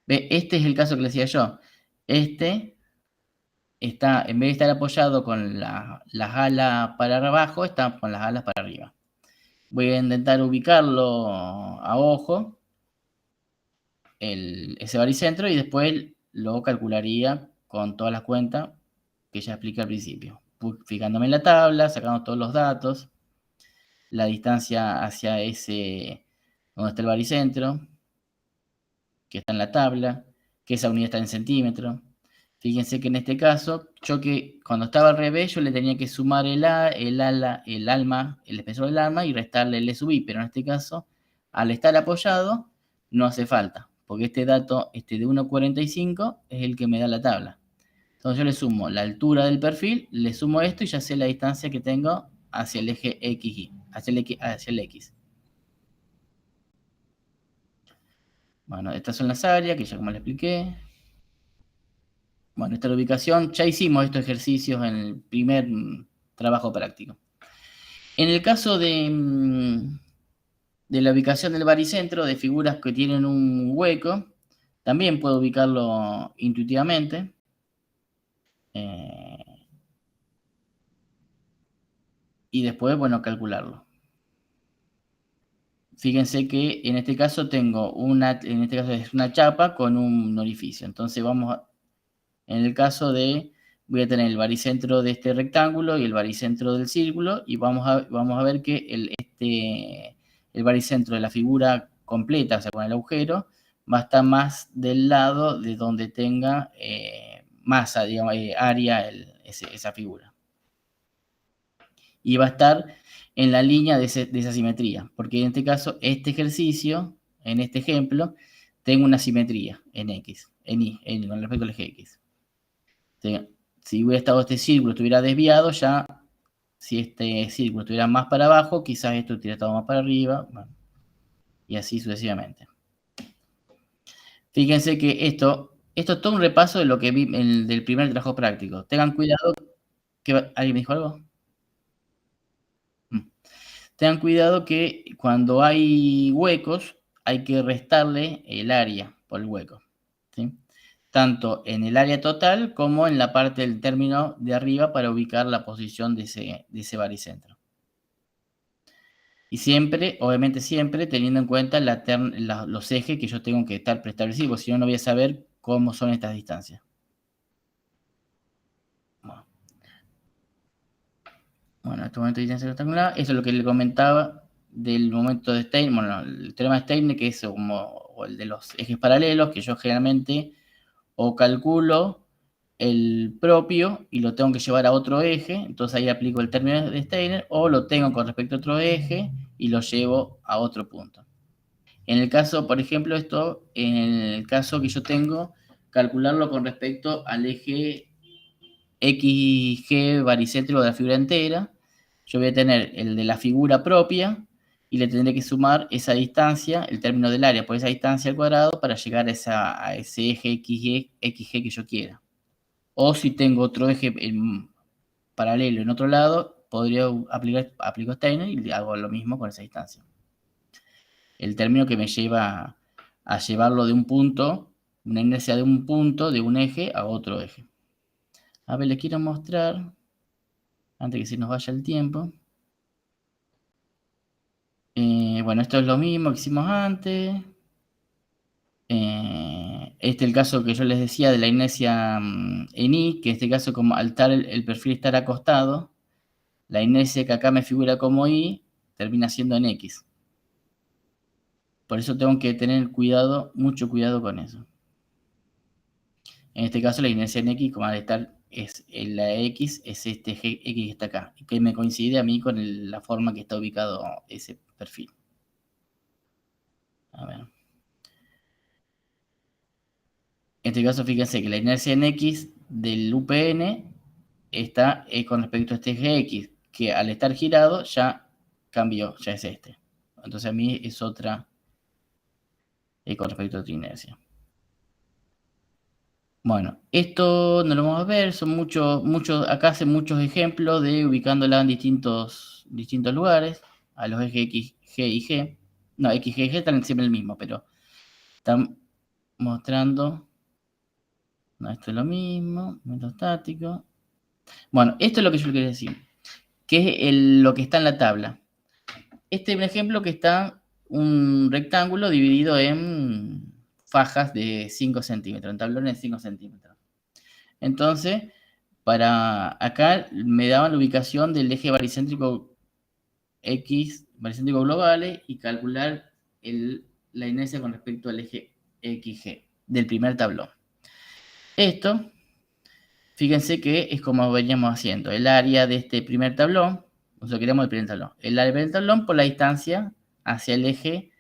Ve, este es el caso que les decía yo. Este está, en vez de estar apoyado con las alas para abajo, está con las alas para arriba. Voy a intentar ubicarlo a ojo, ese baricentro, y después lo calcularía con todas las cuentas que ya expliqué al principio. Fijándome en la tabla, sacando todos los datos, la distancia hacia donde está el baricentro, que está en la tabla, que esa unidad está en centímetros. Fíjense que en este caso, yo que cuando estaba al revés, yo le tenía que sumar el espesor del alma y restarle el E sub I, pero en este caso, al estar apoyado, no hace falta, porque este dato de 1,45 es el que me da la tabla. Entonces yo le sumo la altura del perfil, le sumo esto y ya sé la distancia que tengo hacia el eje XY, hacia el X. Bueno, estas son las áreas que ya como le expliqué. Bueno, esta es la ubicación. Ya hicimos estos ejercicios en el primer trabajo práctico. En el caso de la ubicación del baricentro, de figuras que tienen un hueco, también puedo ubicarlo intuitivamente. Y después, bueno, calcularlo. Fíjense que en este caso tengo en este caso es una chapa con un orificio. Entonces en el caso voy a tener el baricentro de este rectángulo y el baricentro del círculo, y vamos a ver que el baricentro de la figura completa, o sea, con el agujero, va a estar más del lado de donde tenga masa, digamos, área esa figura. Y va a estar en la línea de esa simetría, porque en este caso, este ejercicio, en este ejemplo, tengo una simetría en X, en Y, con respecto al eje X. Si hubiera estado este círculo, estuviera desviado, ya, si este círculo estuviera más para abajo, quizás esto hubiera estado más para arriba, bueno, y así sucesivamente. Fíjense que esto es todo un repaso de lo que vi del primer trabajo práctico. Tengan cuidado, ¿alguien me dijo algo? Tengan cuidado que cuando hay huecos, hay que restarle el área por el hueco, ¿sí? Tanto en el área total como en la parte del término de arriba para ubicar la posición de ese baricentro. Y siempre, obviamente siempre, teniendo en cuenta los ejes que yo tengo que estar preestablecidos, porque si no, no voy a saber cómo son estas distancias. Bueno, en este momento de distancia rectangular, eso es lo que le comentaba del momento de Steiner, bueno, el teorema de Steiner, que es como el de los ejes paralelos, que yo generalmente o calculo el propio y lo tengo que llevar a otro eje, entonces ahí aplico el término de Steiner, o lo tengo con respecto a otro eje y lo llevo a otro punto. En el caso, por ejemplo, en el caso que yo tengo, calcularlo con respecto al eje XG baricéntrico de la figura entera, yo voy a tener el de la figura propia y le tendré que sumar esa distancia, el término del área por esa distancia al cuadrado para llegar a ese eje XG que yo quiera. O si tengo otro eje paralelo en otro lado, podría aplico Steiner y hago lo mismo con esa distancia. El término que me lleva a llevarlo de un punto, una inercia de un punto, de un eje a otro eje. A ver, les quiero mostrar, antes que se nos vaya el tiempo. Bueno, esto es lo mismo que hicimos antes. Este es el caso que yo les decía de la inercia en Y, que en este caso, como al estar el perfil estar acostado, la inercia que acá me figura como Y termina siendo en X. Por eso tengo que tener cuidado, mucho cuidado con eso. En este caso, la inercia en X, como al estar la X, es este eje X que está acá, que me coincide a mí con la forma que está ubicado ese perfil. A ver. En este caso, fíjense que la inercia en X del UPN está con respecto a este eje X, que al estar girado ya cambió, ya es este. Entonces a mí es otra con respecto a otra inercia. Bueno, esto no lo vamos a ver, son acá hacen muchos ejemplos de ubicándola en distintos lugares, a los ejes X, G y G. No, X, G y G están siempre el mismo, pero están mostrando. No, esto es lo mismo, momento estático. Bueno, esto es lo que yo quería decir, que es lo que está en la tabla. Este es un ejemplo que está un rectángulo dividido en fajas de 5 centímetros, en tablones de 5 centímetros. Entonces, para acá me daban la ubicación del eje baricéntrico X, baricéntrico globales, y calcular la inercia con respecto al eje XG del primer tablón. Esto, fíjense que es como veníamos haciendo. El área de este primer tablón, nosotros queremos el primer tablón. El área del primer tablón por la distancia hacia el eje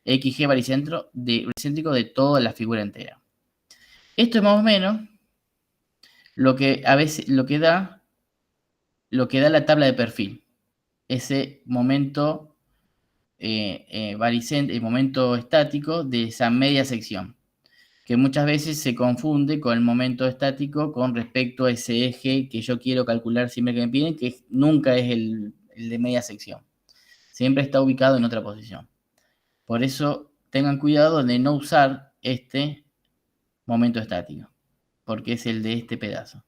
XG baricéntrico de toda la figura entera. Esto es más o menos lo que a veces lo que da la tabla de perfil. Ese momento el momento estático de esa media sección, que muchas veces se confunde con el momento estático con respecto a ese eje que yo quiero calcular siempre que me piden, que nunca es el de media sección. Siempre está ubicado en otra posición. Por eso tengan cuidado de no usar este momento estático, porque es el de este pedazo.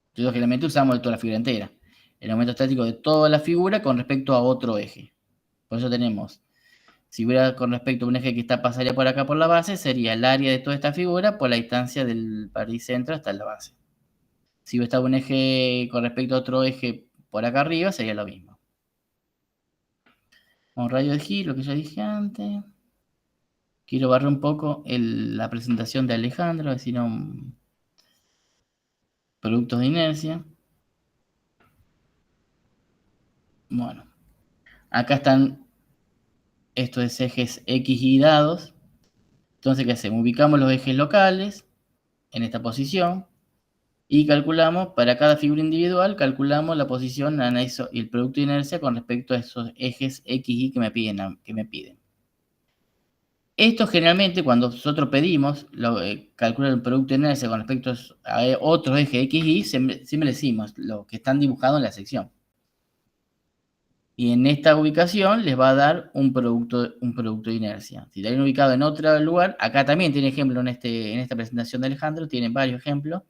Entonces, generalmente usamos de toda la figura entera. El momento estático de toda la figura con respecto a otro eje. Por eso tenemos, si hubiera con respecto a un eje que pasaría por acá por la base, sería el área de toda esta figura por la distancia del baricentro hasta la base. Si hubiera un eje con respecto a otro eje por acá arriba, sería lo mismo. Un radio de giro, lo que ya dije antes. Quiero barrer un poco la presentación de Alejandro, decir productos de inercia. Bueno, acá están estos ejes X y dados. Entonces, ¿qué hacemos? Ubicamos los ejes locales en esta posición y calculamos, para cada figura individual, calculamos la posición y el producto de inercia con respecto a esos ejes X y que me piden. Esto generalmente, cuando nosotros pedimos calcular el producto de inercia con respecto a otros ejes X y, siempre decimos los que están dibujados en la sección. Y en esta ubicación les va a dar un producto de inercia. Si tienen ubicado en otro lugar, acá también tiene ejemplo en esta presentación de Alejandro, tienen varios ejemplos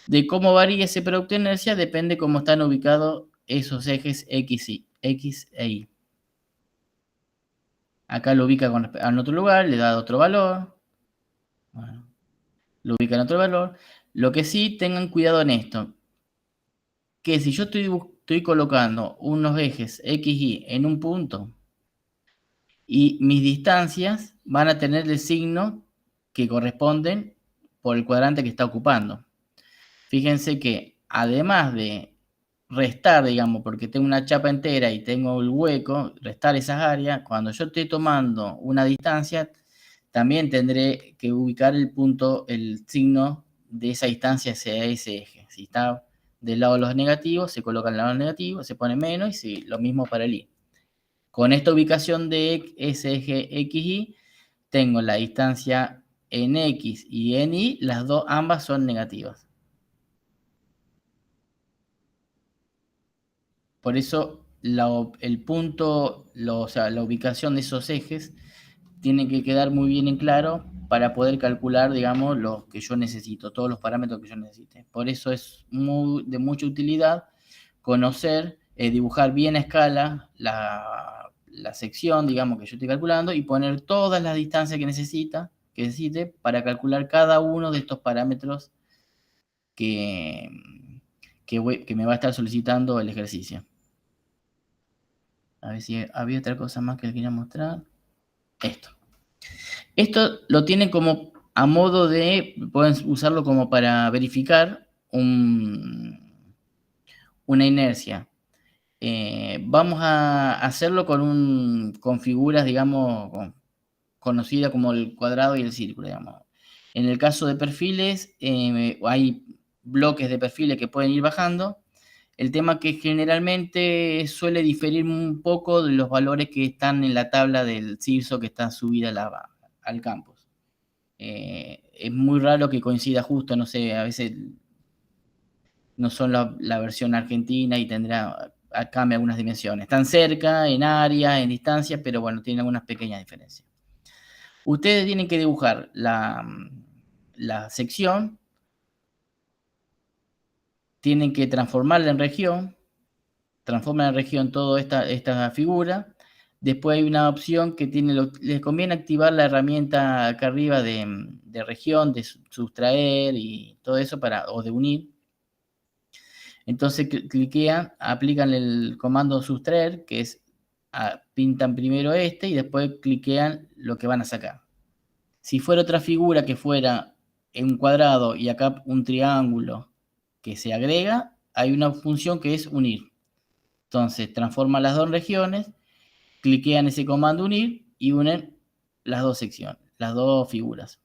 de cómo varía ese producto de inercia, depende cómo están ubicados esos ejes X e Y. Acá lo ubica en otro lugar, le da otro valor. Bueno, lo ubica en otro valor. Lo que sí, tengan cuidado en esto, que si yo estoy colocando unos ejes X, Y en un punto y mis distancias van a tener el signo que corresponden por el cuadrante que está ocupando. Fíjense que además de restar, digamos, porque tengo una chapa entera y tengo el hueco, restar esas áreas, cuando yo estoy tomando una distancia, también tendré que ubicar el signo de esa distancia hacia ese eje. Si está del lado de los negativos, se coloca en el lado negativo, se pone menos, y lo mismo para el Y. Con esta ubicación de ese eje XY, tengo la distancia en X y en Y, ambas son negativas. Por eso la ubicación de esos ejes tiene que quedar muy bien en claro para poder calcular, digamos, lo que yo necesito, todos los parámetros que yo necesite. Por eso es de mucha utilidad conocer, dibujar bien a escala la sección, digamos, que yo estoy calculando y poner todas las distancias que necesite para calcular cada uno de estos parámetros que me va a estar solicitando el ejercicio. A ver si había otra cosa más que les quería mostrar. Esto lo tienen como a modo de, pueden usarlo como para verificar una inercia. Vamos a hacerlo con figuras, digamos, conocidas como el cuadrado y el círculo, digamos. En el caso de perfiles, hay bloques de perfiles que pueden ir bajando. El tema que generalmente suele diferir un poco de los valores que están en la tabla del CIRSO que está subida al campus. Es muy raro que coincida justo, no sé, a veces no son la versión argentina y cambia algunas dimensiones. Están cerca, en área, en distancia, pero bueno, tienen algunas pequeñas diferencias. Ustedes tienen que dibujar la sección, tienen que transformarla en región, transforman en región toda esta figura. Después hay una opción que les conviene activar la herramienta acá arriba de región, de sustraer y todo eso, o de unir. Entonces cliquean, aplican el comando sustraer, que es pintan primero este y después cliquean lo que van a sacar. Si fuera otra figura que fuera un cuadrado y acá un triángulo que se agrega, hay una función que es unir. Entonces transforma las dos regiones, cliquean ese comando unir y unen las dos secciones, las dos figuras.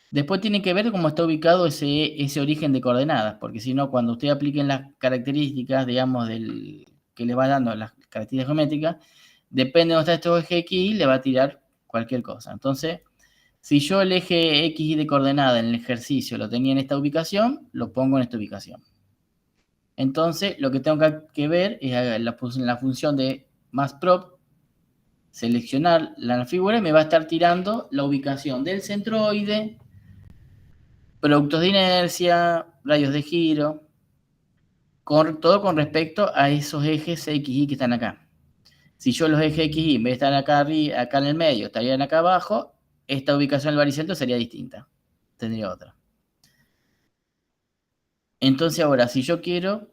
Después tiene que ver cómo está ubicado ese origen de coordenadas, porque si no, cuando usted apliquen las características, digamos, que le va dando las características geométricas, depende de dónde está este eje X, le va a tirar cualquier cosa. Entonces, si yo el eje X de coordenada en el ejercicio lo tenía en esta ubicación, lo pongo en esta ubicación. Entonces, lo que tengo que ver es la función de MassProp, seleccionar la figura y me va a estar tirando la ubicación del centroide, productos de inercia, radios de giro, todo con respecto a esos ejes X y que están acá. Si yo los ejes X y en vez de estar acá arriba, acá en el medio, estarían acá abajo, esta ubicación del baricentro sería distinta. Tendría otra. Entonces ahora, si yo quiero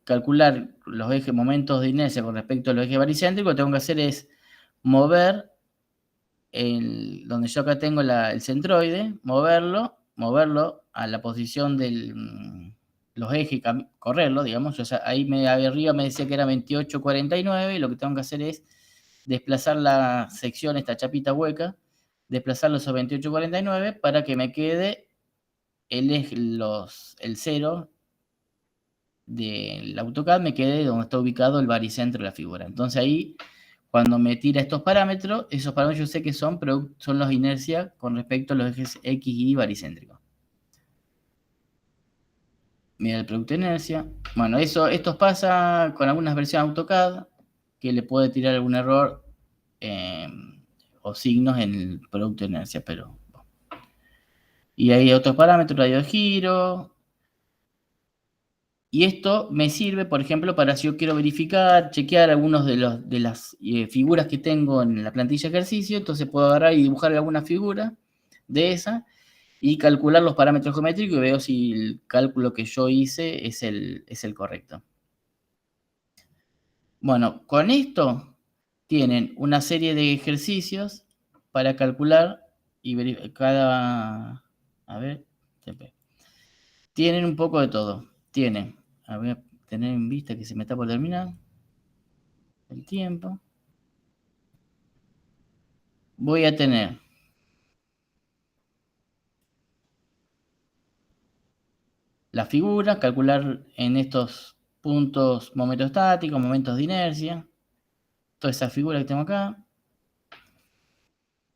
calcular los ejes, momentos de inercia con respecto a los ejes baricéntricos, lo que tengo que hacer es mover donde yo acá tengo el centroide, moverlo a la posición de los ejes, correrlo, digamos. Ahí arriba me decía que era 28,49 y lo que tengo que hacer es desplazar la sección, esta chapita hueca, desplazarlo esos 28,49 para que me quede el 0 del AutoCAD, me quede donde está ubicado el baricentro de la figura. Entonces ahí, cuando me tira estos parámetros yo sé que son los inercias con respecto a los ejes X y baricéntricos. Mira el producto de inercia. Bueno, esto pasa con algunas versiones de AutoCAD, que le puede tirar algún error o signos en el producto de inercia, pero... Y hay otros parámetros, radio de giro. Y esto me sirve, por ejemplo, para si yo quiero verificar, chequear algunos de las figuras que tengo en la plantilla de ejercicio, entonces puedo agarrar y dibujar alguna figura de esa y calcular los parámetros geométricos y veo si el cálculo que yo hice es el correcto. Bueno, con esto tienen una serie de ejercicios para calcular y verificar a ver, tienen un poco de todo. Tienen, a ver, tener en vista que se me está por terminar el tiempo. Voy a tener la figura, calcular en estos puntos momentos estáticos, momentos de inercia, toda esa figura que tengo acá.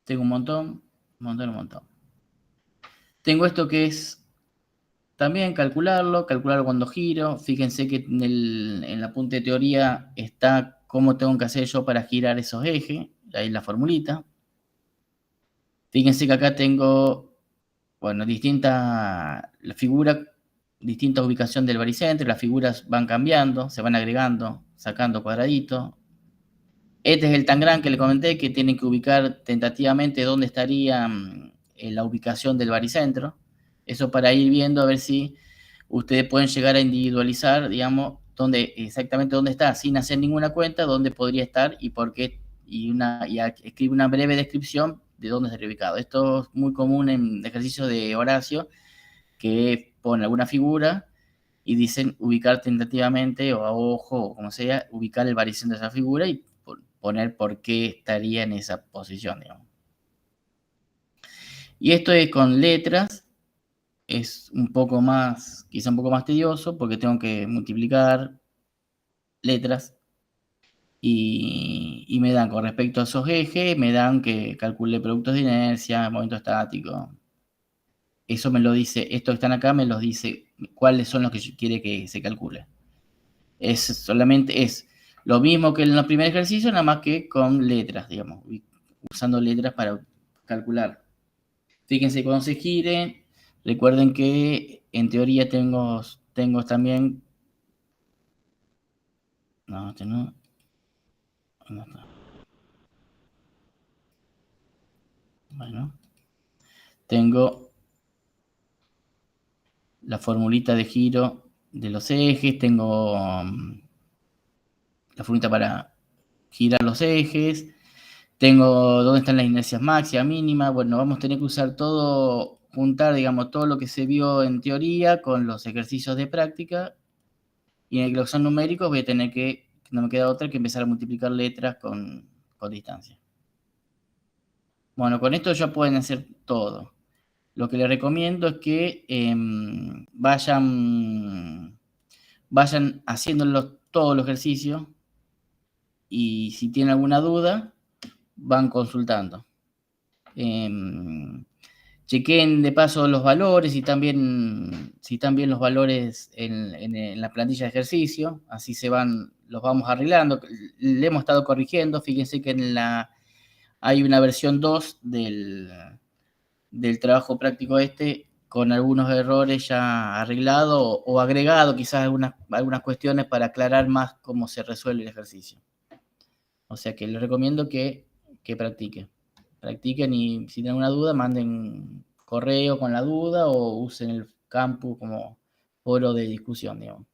Tengo un montón. Tengo esto que es también calcular cuando giro. Fíjense que en la punta de teoría está cómo tengo que hacer yo para girar esos ejes. Ahí la formulita. Fíjense que acá tengo, bueno, distinta ubicación del baricentro. Las figuras van cambiando, se van agregando, sacando cuadraditos. Este es el Tangram que le comenté, que tienen que ubicar tentativamente dónde estaría la ubicación del baricentro. Eso para ir viendo a ver si ustedes pueden llegar a individualizar, digamos, exactamente dónde está, sin hacer ninguna cuenta, dónde podría estar y por qué, y escribe una breve descripción de dónde estaría ubicado. Esto es muy común en ejercicios de Horacio, que pone alguna figura y dicen ubicar tentativamente o a ojo o como sea, ubicar el baricentro de esa figura y poner por qué estaría en esa posición, digamos. Y esto es con letras, es quizá un poco más tedioso porque tengo que multiplicar letras y me dan con respecto a esos ejes, me dan que calcule productos de inercia, movimiento estático. Eso me lo dice, estos que están acá me los dice cuáles son los que quiere que se calcule. Es lo mismo que en los primeros ejercicios, nada más que con letras, digamos, usando letras para calcular. Fíjense cuando se gire, recuerden que en teoría tengo también... No, este no. ¿Dónde está? Bueno, tengo la formulita de giro de los ejes, tengo la formulita para girar los ejes. Tengo dónde están las inercias máxima, mínima. Bueno, vamos a tener que usar todo, juntar, digamos, todo lo que se vio en teoría con los ejercicios de práctica. Y en el que son numéricos voy a tener que, no me queda otra que empezar a multiplicar letras con distancia. Bueno, con esto ya pueden hacer todo. Lo que les recomiendo es que vayan haciendo todos los ejercicios y si tienen alguna duda, van consultando. Chequen de paso los valores y también si están bien los valores en la plantilla de ejercicio, así los vamos arreglando. Le hemos estado corrigiendo, fíjense que hay una versión 2 del trabajo práctico con algunos errores ya arreglados o agregado quizás algunas cuestiones para aclarar más cómo se resuelve el ejercicio. O sea que les recomiendo que practiquen y si tienen alguna duda manden correo con la duda o usen el campus como foro de discusión, digamos.